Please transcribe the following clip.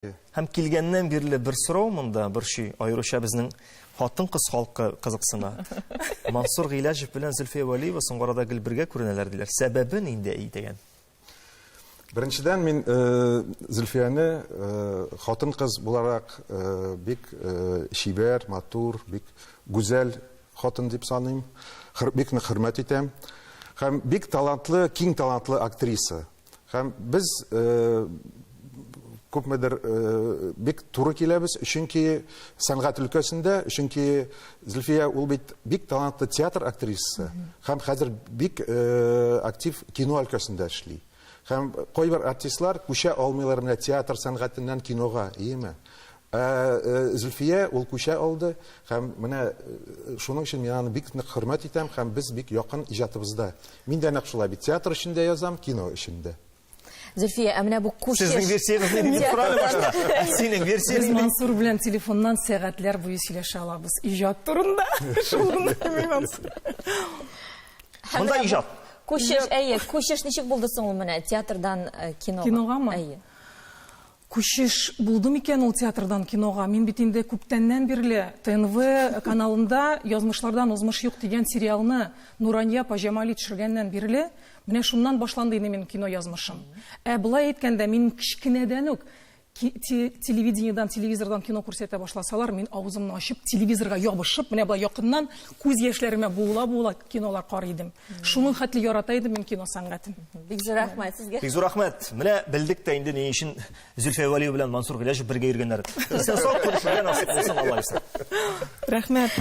Һәм килгәннән бирле бер сорау монда, бер шуй, аеруча безнең хатын-кыз халкы кызыксына. Мансур Гыйләҗев белән Зөлфия Вәлиева соңгы арада гел бергә күренәләр диләр. Сәбәбе нинди дигән? Беренчедән мин Зөлфияне хатын-кыз буларак бик шибәр, матур, бик гүзәл хатын дип саныйм. Бик нык хөрмәт итәм. Һәм бик талантлы, киң талантлы актриса. Һәм без күпмедер бик туры киләбез, чөнки сәнгать өлкәсендә, чөнки Зөлфия ул бик талантлы театр актрисасы, һәм хәзер бик актив кино өлкәсендә эшли. Һәм кайбер артистлар күчә алмыйлар менә театр сәнгатеннән кинога, иеме? Зөлфия ул күчә алды, һәм менә шуның өчен мин аны бик нык хөрмәт итәм, һәм без бик якын иҗатыбызда. Мин дә нәкъ шулай бит театр эшендә язам, кино эшендә. Зөлфия, менә бу күчеш... Сезнең версияңыз ни дип сорады башта? Синең версияң Без Мансур белән телефоннан сәгатьләр буе сөйләшә алабыз. Иҗат турында. Монда иҗат. Күчеш ничек булды соң ул менә театрдан кинога? Киногамы? Күчеш булды микән ул театрдан кинога? Мин бит инде күптәннән бирле ТНВ каналында Язмышлардан узмыш юк дигән сериалны Нурания Пажамали төшергәннән бирле менә шуннан башланды инде минем кино язмышым. Булай әйткәндә, мин кичкенәдән үк телевидениедан, телевизордан кино күрсәтә башласалар, мин авызымны ачып, телевизорга ябышып, менә булай якыннан күз яшьләремә була-була кинолар карый идем. Шуның хәтле ярата идем мин кино сәнгатен. Бик зур рәхмәт сезгә. Бик зур рәхмәт. Менә белдек тә инде ни өчен Зөлфия Вәлиева белән Мансур Гыйләҗев бергә йөргәннәр. Исән сау күрешергә насыйп булсын, Алла исән. Рәхмәт.